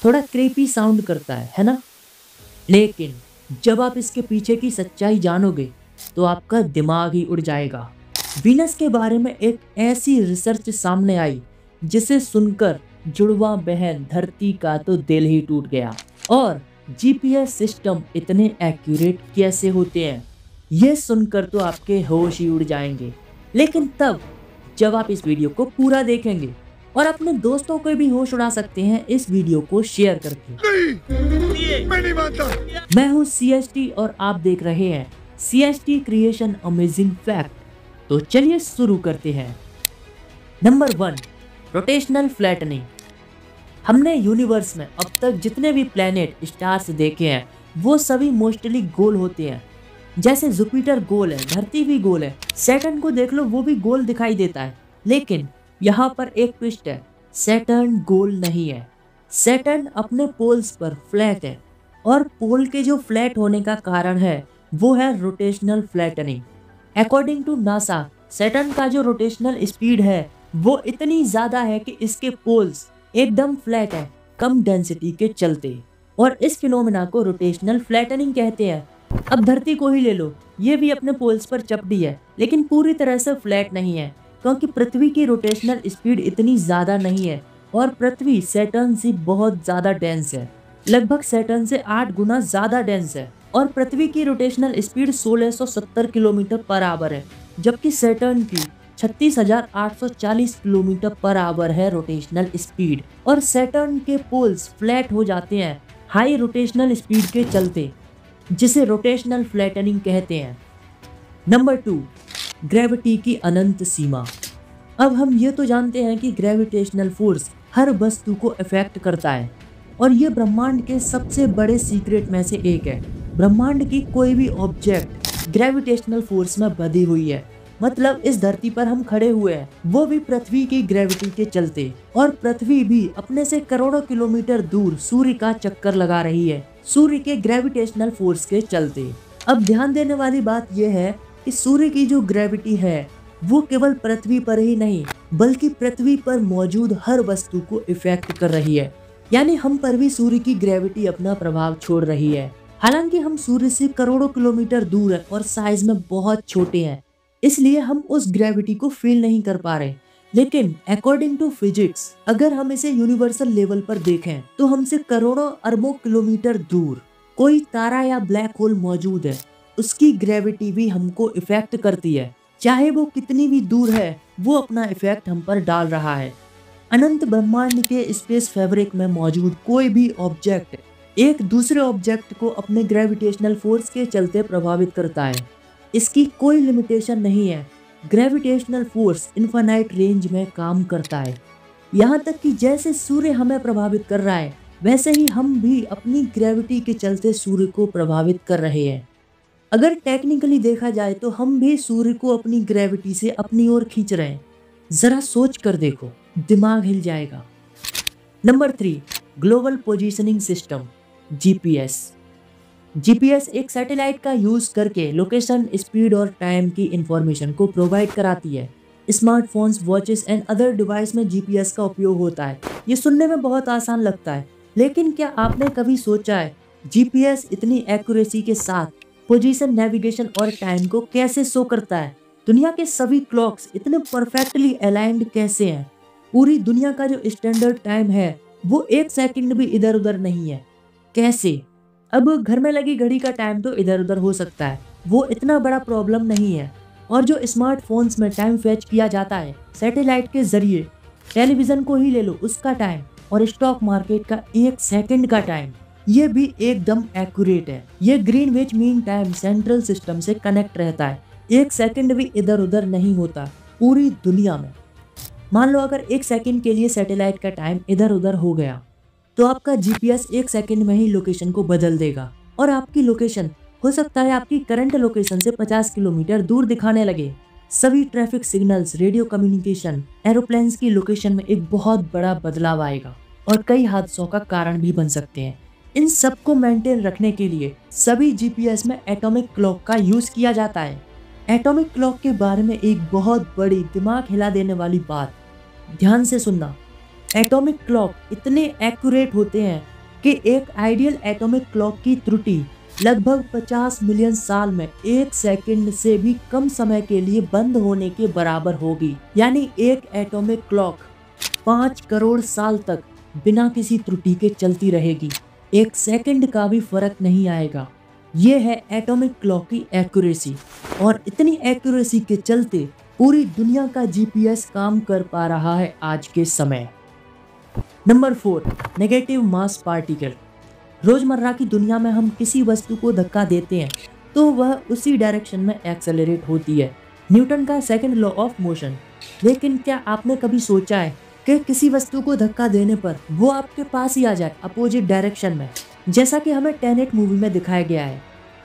थोड़ा creepy sound करता है ना? लेकिन जब आप इसके पीछे की सच्चाई जानोगे तो आपका दिमाग ही उड़ जाएगा। वीनस के बारे में एक ऐसी रिसर्च सामने आई जिसे सुनकर जुड़वा बहन धरती का तो दिल ही टूट गया। और जीपीएस सिस्टम इतने एक्यूरेट कैसे होते हैं, ये सुनकर तो आपके होश ही उड़ जाएंगे। लेकिन तब जब आप इस वीडियो को पूरा देखेंगे और अपने दोस्तों को भी होश उड़ा सकते हैं इस वीडियो को शेयर करके। नहीं, मैं नहीं मानता। मैं हूँ CST और आप देख रहे हैं CST क्रिएशन अमेजिंग फैक्ट। तो चलिए शुरू करते हैं। Number 1, rotational flattening. हमने यूनिवर्स में अब तक जितने भी प्लैनेट स्टार्स देखे हैं वो सभी मोस्टली गोल होते हैं। जैसे जुपिटर गोल है, धरती भी गोल है, सैटर्न को देख लो वो भी गोल दिखाई देता है। लेकिन यहाँ पर एक ट्विस्ट है, सैटर्न गोल नहीं है। सैटर्न अपने पोल्स पर फ्लैट है और पोल के जो फ्लैट होने का कारण है वो है rotational flattening. According to NASA Saturn का जो रोटेशनल स्पीड है वो इतनी ज़्यादा है कि इसके पोल्स एकदम फ्लैट है कम डेंसिटी के चलते, और इस फिनोमेना को रोटेशनल फ्लैटनिंग कहते हैं। अब धरती को ही ले लो, ये भी अपने पोल्स पर चपटी है लेकिन पूरी तरह से फ्लैट नहीं है क्योंकि पृथ्वी की रोटेशनल स्पीड इतनी ज़्यादा नहीं है और पृथ्वी सैटर्न से बहुत ज़्यादा डेंस है, लगभग सैटर्न से 8 गुना ज़्यादा डेंस है। और पृथ्वी की rotational speed 1670 kilometre per hour है जबकि सैटर्न की 36,840 किलोमीटर पर आवर है रोटेशनल स्पीड। और सैटर्न के पोल्स फ्लैट हो जाते हैं हाई रोटेशनल स्पीड के चलते, जिसे रोटेशनल फ्लैटनिंग कहते हैं। नंबर 2, ग्रेविटी की अनंत सीमा। अब हम ये तो जानते हैं कि ग्रेविटेशनल फोर्स हर वस्तु को इफेक्ट करता है और ये ब्रह्मांड के सबसे बड़े सीक्रेट में से एक है। ब्रह्मांड की कोई भी ऑब्जेक्ट ग्रेविटेशनल फोर्स में बंधी हुई है, मतलब इस धरती पर हम खड़े हुए हैं वो भी पृथ्वी की ग्रेविटी के चलते, और पृथ्वी भी अपने से करोड़ों किलोमीटर दूर सूर्य का चक्कर लगा रही है सूर्य के ग्रेविटेशनल फोर्स के चलते। अब ध्यान देने वाली बात यह है कि सूर्य की जो ग्रेविटी है वो केवल पृथ्वी पर ही नहीं बल्कि पृथ्वी पर मौजूद हर वस्तु को इफेक्ट कर रही है, यानी हम पर भी सूर्य की ग्रेविटी अपना प्रभाव छोड़ रही है। हालांकि हम सूर्य से करोड़ों किलोमीटर दूर हैं और साइज में बहुत छोटे हैं, इसलिए हम उस ग्रेविटी को फील नहीं कर पा रहे। लेकिन अकॉर्डिंग टू फिजिक्स अगर हम इसे यूनिवर्सल लेवल पर देखें तो हमसे करोड़ों अरबों किलोमीटर दूर कोई तारा या ब्लैक होल मौजूद है, उसकी ग्रेविटी भी हमको इफेक्ट करती है। चाहे वो कितनी भी दूर है वो अपना इफेक्ट हम पर डाल रहा है। अनंत ब्रह्मांड के स्पेस फैब्रिक में मौजूद कोई भी ऑब्जेक्ट एक दूसरे ऑब्जेक्ट को अपने ग्रेविटेशनल फोर्स के चलते प्रभावित करता है। इसकी कोई लिमिटेशन नहीं है। ग्रेविटेशनल फोर्स इनफाइनाइट रेंज में काम करता है। यहाँ तक कि जैसे सूर्य हमें प्रभावित कर रहा है वैसे ही हम भी अपनी ग्रेविटी के चलते सूर्य को प्रभावित कर रहे हैं। अगर टेक्निकली देखा जाए तो हम भी सूर्य को अपनी ग्रेविटी से अपनी ओर खींच रहे हैं। जरा सोच कर देखो, दिमाग हिल जाएगा। Number 3, global positioning system GPS। GPS एक सैटेलाइट का यूज करके लोकेशन, स्पीड और टाइम की इंफॉर्मेशन को प्रोवाइड कराती है। Smartphones, watches and other device में GPS का उपयोग होता है। ये सुनने में बहुत आसान लगता है, लेकिन क्या आपने कभी सोचा है GPS इतनी एक्यूरेसी के साथ पोजीशन, नेविगेशन और टाइम को कैसे शो करता है? दुनिया के सभी क्लॉक्स इतने परफेक्टली अलाइंड कैसे हैं? पूरी दुनिया का जो स्टैंडर्ड टाइम है वो 1 सेकंड भी इधर उधर नहीं है। कैसे? अब घर में लगी घड़ी का टाइम तो इधर उधर हो सकता है, वो इतना बड़ा प्रॉब्लम नहीं है। और जो स्मार्टफोन्स में टाइम फैच किया जाता है सैटेलाइट के जरिए, टेलीविजन को ही ले लो, उसका टाइम और स्टॉक मार्केट का 1 सेकंड का टाइम, ये भी एकदम एक्यूरेट है। ये Greenwich mean time central system से कनेक्ट रहता है। 1 सेकंड भी इधर उधर नहीं होता पूरी दुनिया में। मान लो अगर 1 सेकंड के लिए सैटेलाइट का टाइम इधर उधर हो गया तो आपका GPS 1 सेकंड में ही लोकेशन को बदल देगा और आपकी लोकेशन हो सकता है आपकी करंट लोकेशन से 50 किलोमीटर दूर दिखाने लगे। सभी traffic signals, radio communication, aeroplanes की लोकेशन में एक बहुत बड़ा बदलाव आएगा और कई हादसों का कारण भी बन सकते हैं। इन सब को मेंटेन रखने के लिए सभी GPS में एटॉमिक क्लॉक का यूज किया जाता है। एटॉमिक क्लॉक के बारे में एक बहुत बड़ी दिमाग हिला देने वाली बात, ध्यान से सुनना। एटॉमिक क्लॉक इतने एक्यूरेट होते हैं कि एक आइडियल एटॉमिक क्लॉक की त्रुटि लगभग 50 मिलियन साल में 1 सेकंड से भी कम समय के लिए बंद होने के बराबर होगी। यानी एक एटॉमिक क्लॉक 5 करोड़ साल तक बिना किसी त्रुटि के चलती रहेगी, 1 सेकंड का भी फर्क नहीं आएगा। ये है एटॉमिक क्लॉक की एक्यूरेसी, और इतनी एक्यूरेसी के चलते पूरी दुनिया का जीपीएस काम कर पा रहा है आज के समय। नंबर 4, नेगेटिव मास पार्टिकल। रोजमर्रा की दुनिया में हम किसी वस्तु को धक्का देते हैं तो वह उसी डायरेक्शन में एक्सेलरेट होती है, न्यूटन का सेकंड लॉ ऑफ मोशन। लेकिन क्या आपने कभी सोचा है कि किसी वस्तु को धक्का देने पर वो आपके पास ही आ जाए अपोजिट डायरेक्शन में, जैसा कि हमें टेनेट मूवी में दिखाया गया है?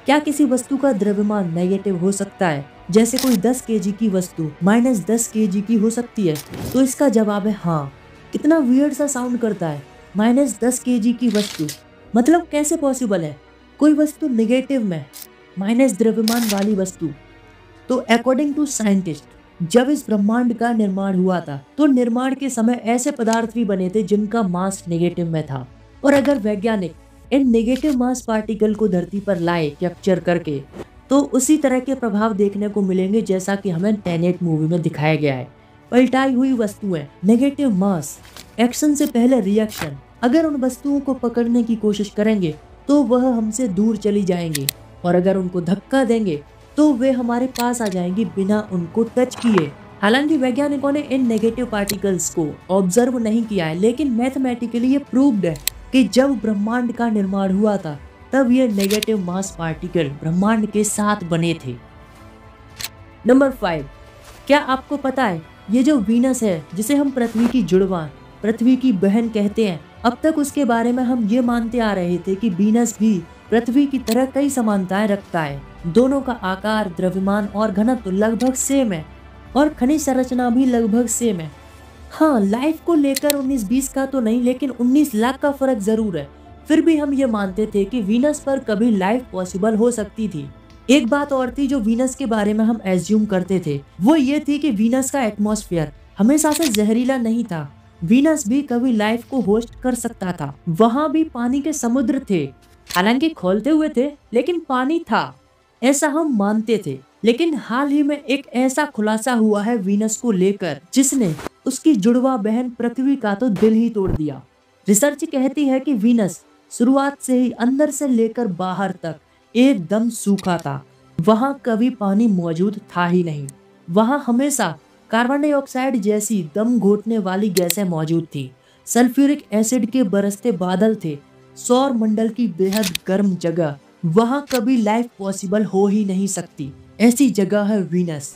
क्या किसी वस्तु का द्रव्यमान नेगेटिव हो सकता है? जैसे कोई 10 केजी की वस्तु -10 केजी की हो सकती है? तो इसका जवाब है हाँ। कितना वियर्ड सा साउंड करता है, -10 केजी की वस्तु, मतलब कैसे पॉसिबल है कोई वस्तु नेगेटिव में, माइनस द्रव्यमान वाली वस्तु? तो अकॉर्डिंग टू साइंटिस्ट, जब इस ब्रह्मांड का निर्माण हुआ था तो निर्माण के समय ऐसे पदार्थ भी बने थे जिनका मास नेगेटिव में था, और अगर वैज्ञानिक इन नेगेटिव मास पार्टिकल को धरती पर लाए कैप्चर करके, तो उसी तरह के प्रभाव देखने को मिलेंगे जैसा कि हमें टेनेट मूवी में दिखाया गया है। पलटाई हुई वस्तुएं, नेगेटिव मास, एक्शन से पहले रिएक्शन, अगर उन वस्तुओं को पकड़ने की कोशिश करेंगे तो वह हमसे दूर चली जाएंगी, और अगर उनको धक्का देंगे तो वे हमारे पास आ जाएंगी बिना उनको टच किए। हालांकि वैज्ञानिकों ने इन नेगेटिव पार्टिकल्स को ऑब्जर्व नहीं किया है, लेकिन मैथमेटिकली ये प्रूव्ड है कि जब ब्रह्मांड का निर्माण हुआ था तब ये नेगेटिव मास पार्टिकल ब्रह्मांड के साथ बने थे। नंबर 5, क्या आपको पता है ये जो वीनस है, जिसे हम पृथ्वी की जुड़वा, पृथ्वी की बहन कहते हैं, अब तक उसके बारे में हम ये मानते आ रहे थे कि वीनस भी पृथ्वी की तरह कई समानताएं रखता है। दोनों का आकार, द्रव्यमान और घनत्व लगभग सेम है, और खनिज संरचना भी लगभग सेम है। हाँ, लाइफ को लेकर 19-20 का तो नहीं, लेकिन 19 लाख का फर्क जरूर है। फिर भी हम ये मानते थे कि वीनस पर कभी लाइफ पॉसिबल हो सकती थी। एक बात और थी जो वीनस के बारे में हम एज्यूम करते थे, वो ये थी कि वीनस का एटमॉस्फेयर हमेशा से जहरीला नहीं था। वीनस भी कभी लाइफ को होस्ट कर सकता था। वहां भी पानी के समुद्र थे, हालांकि खोलते हुए थे, लेकिन पानी था, ऐसा हम मानते थे। लेकिन हाल ही में एक ऐसा खुलासा हुआ है वीनस को लेकर जिसने उसकी जुड़वा बहन पृथ्वी का तो दिल ही तोड़ दिया। रिसर्च कहती है कि वीनस शुरुआत से ही अंदर से लेकर बाहर तक एकदम सूखा था। वहां कभी पानी मौजूद था ही नहीं। वहां हमेशा कार्बन डाइऑक्साइड जैसी दम घोटने वाली गैसें मौजूद थी। सल्फ्यूरिक एसिड के बरसते बादल थे। सौर मंडल की बेहद गर्म जगह, वहां कभी लाइफ पॉसिबल हो ही नहीं सकती। ऐसी जगह है वीनस।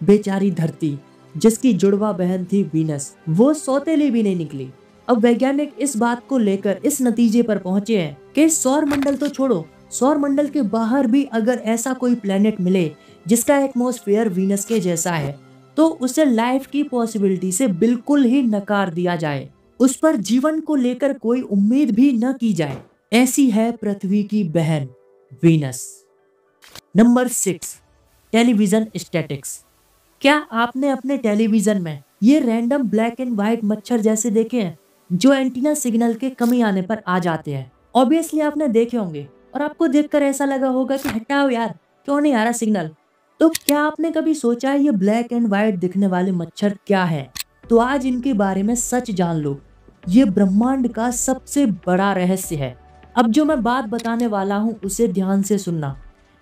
बेचारी धरती, जिसकी जुड़वा बहन थी वीनस, वो सौतेली भी नहीं निकली। अब वैज्ञानिक इस बात को लेकर इस नतीजे पर पहुंचे हैं कि सौर मंडल तो छोड़ो, सौर मंडल के बाहर भी अगर ऐसा कोई प्लेनेट मिले जिसका एटमॉस्फेयर वीनस के जैसा है, तो उसे लाइफ की पॉसिबिलिटी से बिल्कुल ही नकार दिया जाए, उस पर जीवन को लेकर कोई उम्मीद भी न की जाए। ऐसी है पृथ्वी की बहन वीनस। Number 6, television statics. क्या आपने अपने टेलीविजन में ये रैंडम ब्लैक एंड व्हाइट मच्छर जैसे देखे हैं जो एंटीना सिग्नल के कमी आने पर आ जाते हैं? ऑब्वियसली आपने देखे होंगे, और आपको देखकर ऐसा लगा होगा कि हटाओ यार, क्यों नहीं आ रहा सिग्नल। तो क्या आपने कभी सोचा है ये ब्लैक एंड व्हाइट दिखने वाले मच्छर क्या है? तो आज इनके बारे में सच जान लो। ये ब्रह्मांड का सबसे बड़ा रहस्य है। अब जो मैं बात बताने वाला हूँ उसे ध्यान से सुनना।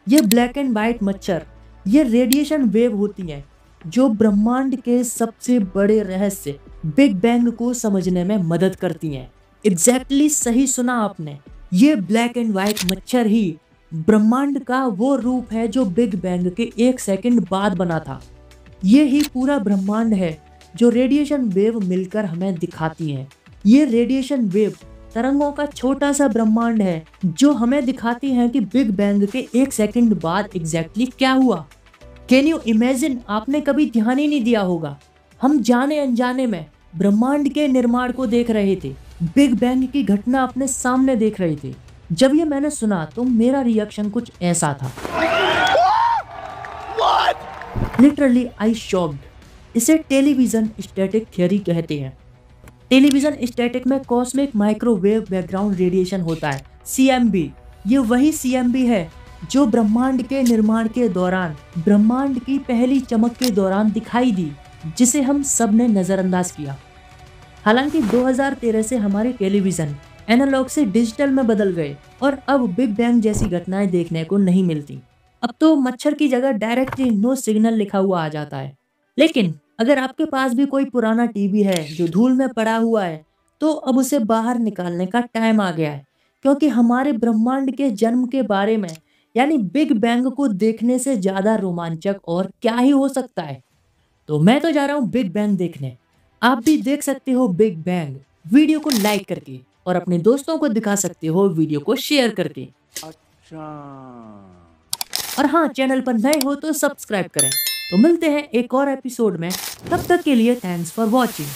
ये ब्लैक एंड व्हाइट मच्छर, ये रेडिएशन वेव होती हैं जो ब्रह्मांड के सबसे बड़े रहस्य बिग बैंग को समझने में मदद करती हैं। एग्जैक्टली सही सुना आपने, ये ब्लैक एंड व्हाइट मच्छर ही ब्रह्मांड का वो रूप है जो बिग बैंग के 1 सेकंड बाद बना था। ये ही पूरा ब्रह्मांड है जो रेडिएशन वेव मिलकर हमें दिखाती है। ये रेडिएशन वेव तरंगों का छोटा सा ब्रह्मांड है जो हमें दिखाती है कि बिग बैंग के 1 सेकंड बाद एग्जैक्टली क्या हुआ। Can you imagine? आपने कभी ध्यान ही नहीं दिया होगा। हम जाने अनजाने में ब्रह्मांड के निर्माण को देख रहे थे, बिग बैंग की घटना अपने सामने देख रहे थे। जब ये मैंने सुना तो मेरा रिएक्शन कुछ ऐसा था, लिटरली आई शॉक्ड। इसे टेलीविजन स्टैटिक थ्योरी कहते हैं। टेलीविजन स्टैटिक में कॉस्मिक माइक्रोवेव बैकग्राउंड रेडिएशन होता है, CMB। ये वही CMB है जो ब्रह्मांड के निर्माण के दौरान, ब्रह्मांड की पहली चमक के दौरान दिखाई दी, जिसे हम सब ने नजरअंदाज किया। हालांकि 2013 से हमारे टेलीविजन एनालॉग से डिजिटल में बदल गए और अब बिग बैंग जैसी घटनाएं देखने को नहीं मिलती। अब तो मच्छर की जगह डायरेक्टली नो सिग्नल लिखा हुआ आ जाता है। लेकिन अगर आपके पास भी कोई पुराना टीवी है जो धूल में पड़ा हुआ है, तो अब उसे बाहर निकालने का टाइम आ गया है, क्योंकि हमारे ब्रह्मांड के जन्म के बारे में, यानी बिग बैंग को देखने से ज्यादा रोमांचक और क्या ही हो सकता है। तो मैं तो जा रहा हूँ बिग बैंग देखने। आप भी देख सकते हो बिग बैंग वीडियो को लाइक करके, और अपने दोस्तों को दिखा सकते हो वीडियो को शेयर करके। अच्छा। और हाँ, चैनल पर नए हो तो सब्सक्राइब करें। तो मिलते हैं एक और एपिसोड में, तब तक के लिए थैंक्स फॉर वॉचिंग।